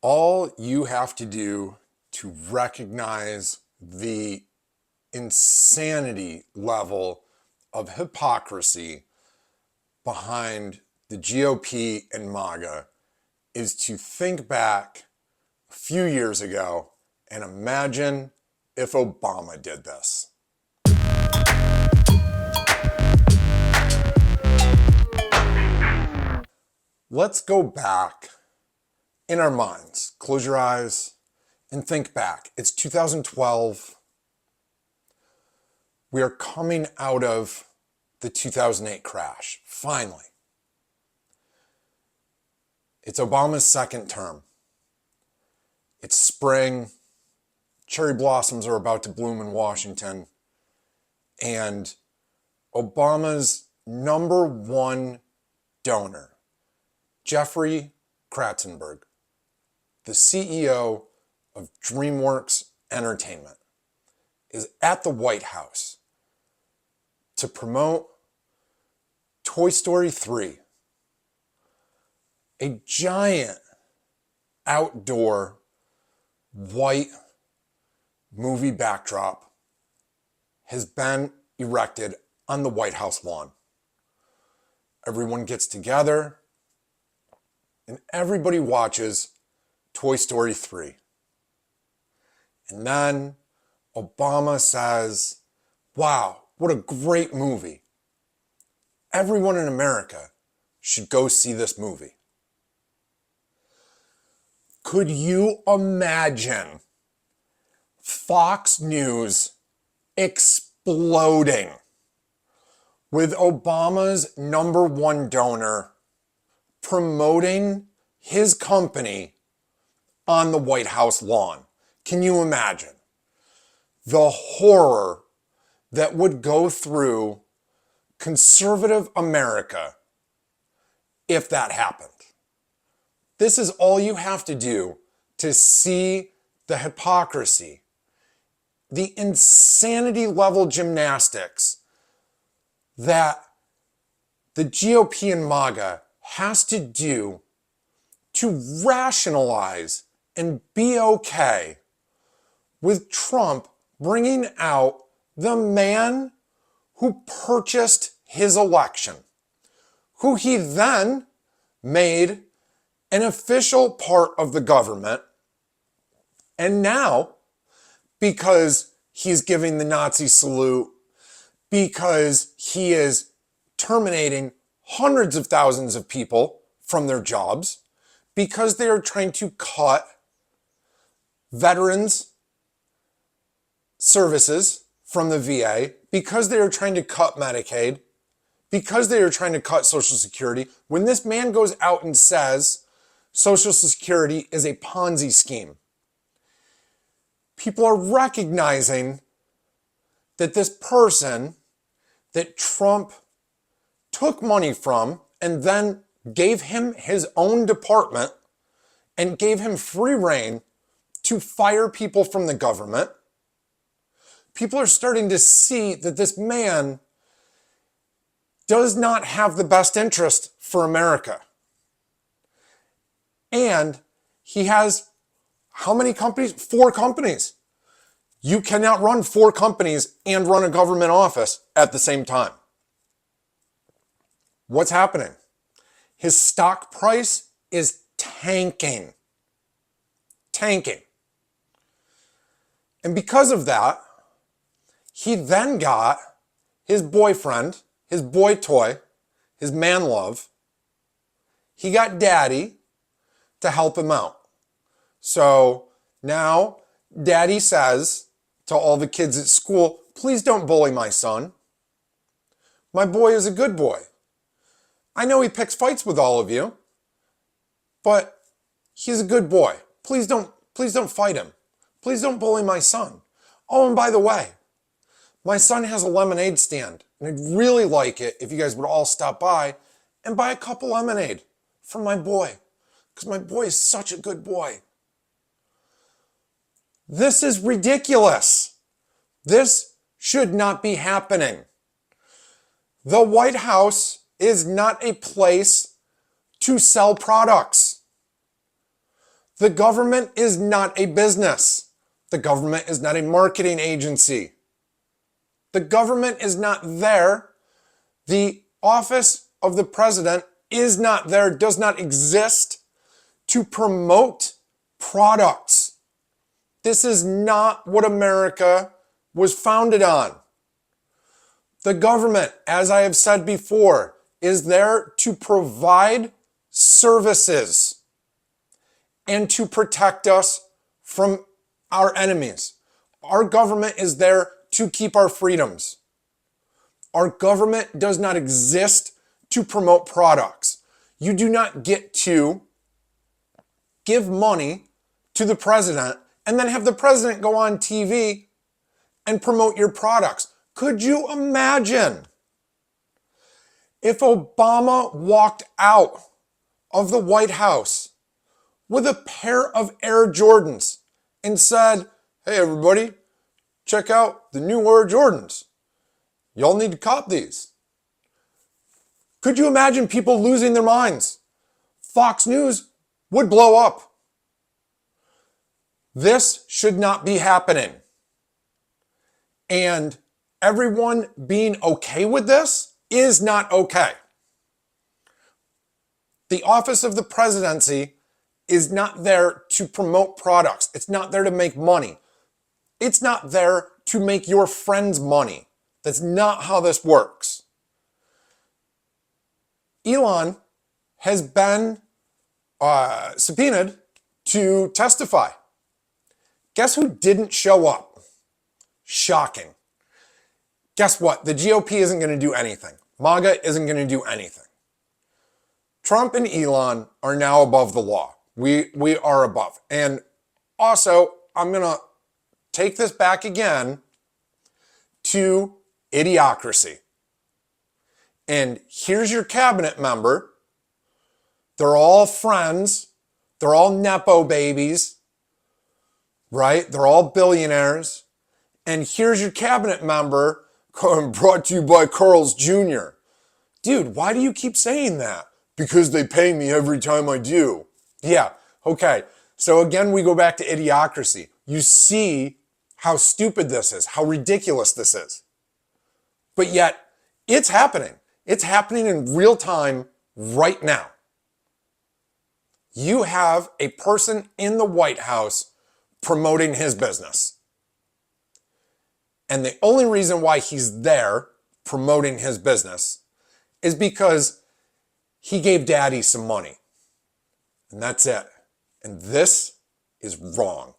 All you have to do to recognize the insanity level of hypocrisy behind the GOP and MAGA is to think back a few years ago and imagine if Obama did this. Let's go back in our minds. Close your eyes and think back. It's 2012. We are coming out of the 2008 crash, finally. It's Obama's second term. It's spring. Cherry blossoms are about to bloom in Washington. And Obama's number one donor, Jeffrey Kratzenberg, the CEO of DreamWorks Entertainment, is at the White House to promote Toy Story 3, a giant outdoor white movie backdrop has been erected on the White House lawn. Everyone gets together and everybody watches Toy Story 3. And then Obama says, "Wow, what a great movie. Everyone in America should go see this movie." Could you imagine Fox News exploding with Obama's number one donor promoting his company on the White House lawn? Can you imagine the horror that would go through conservative America if that happened? This is all you have to do to see the hypocrisy, the insanity level gymnastics that the GOP and MAGA has to do to rationalize and be okay with Trump bringing out the man who purchased his election, who he then made an official part of the government. And now, because he's giving the Nazi salute, because he is terminating hundreds of thousands of people from their jobs, because they are trying to cut veterans' services from the VA, because they are trying to cut Medicaid, because they are trying to cut Social Security. When this man goes out and says Social Security is a Ponzi scheme, people are recognizing that this person that Trump took money from and then gave him his own department and gave him free rein to fire people from the government. People are starting to see that this man does not have the best interest for America. And he has how many companies? 4 companies. You cannot run 4 companies and run a government office at the same time. What's happening? His stock price is tanking. Tanking. And because of that, he then got his boyfriend, his boy toy, his man love. He got daddy to help him out. So now daddy says to all the kids at school, "Please don't bully my son. My boy is a good boy. I know he picks fights with all of you, but he's a good boy. Please don't fight him. Please don't bully my son. Oh, and by the way, my son has a lemonade stand, and I'd really like it if you guys would all stop by and buy a cup of lemonade for my boy, because my boy is such a good boy." This is ridiculous. This should not be happening. The White House is not a place to sell products. The government is not a business. The government is not a marketing agency. The government is not there. The office of the president is not there, does not exist to promote products. This is not what America was founded on. The government, as I have said before, is there to provide services and to protect us from our enemies. Our government is there to keep our freedoms. Our government does not exist to promote products. You do not get to give money to the president and then have the president go on TV and promote your products. Could you imagine if Obama walked out of the White House with a pair of Air Jordans and said, "Hey everybody, check out the new Air Jordans. Y'all need to cop these." Could you imagine people losing their minds? Fox News would blow up. This should not be happening. And everyone being okay with this is not okay. The office of the presidency is not there to promote products. It's not there to make money. It's not there to make your friends money. That's not how this works. Elon has been subpoenaed to testify. Guess who didn't show up? Shocking. Guess what? The GOP isn't going to do anything. MAGA isn't going to do anything. Trump and Elon are now above the law. We are above. And also, I'm going to take this back again to idiocracy. And here's your cabinet member. They're all friends. They're all Nepo babies, right? They're all billionaires. And here's your cabinet member brought to you by Carl's Jr. Dude, why do you keep saying that? Because they pay me every time I do. Yeah, okay. So again, we go back to idiocracy. You see how stupid this is, how ridiculous this is. But yet, it's happening. It's happening in real time right now. You have a person in the White House promoting his business. And the only reason why he's there promoting his business is because he gave daddy some money. And that's it. And this is wrong.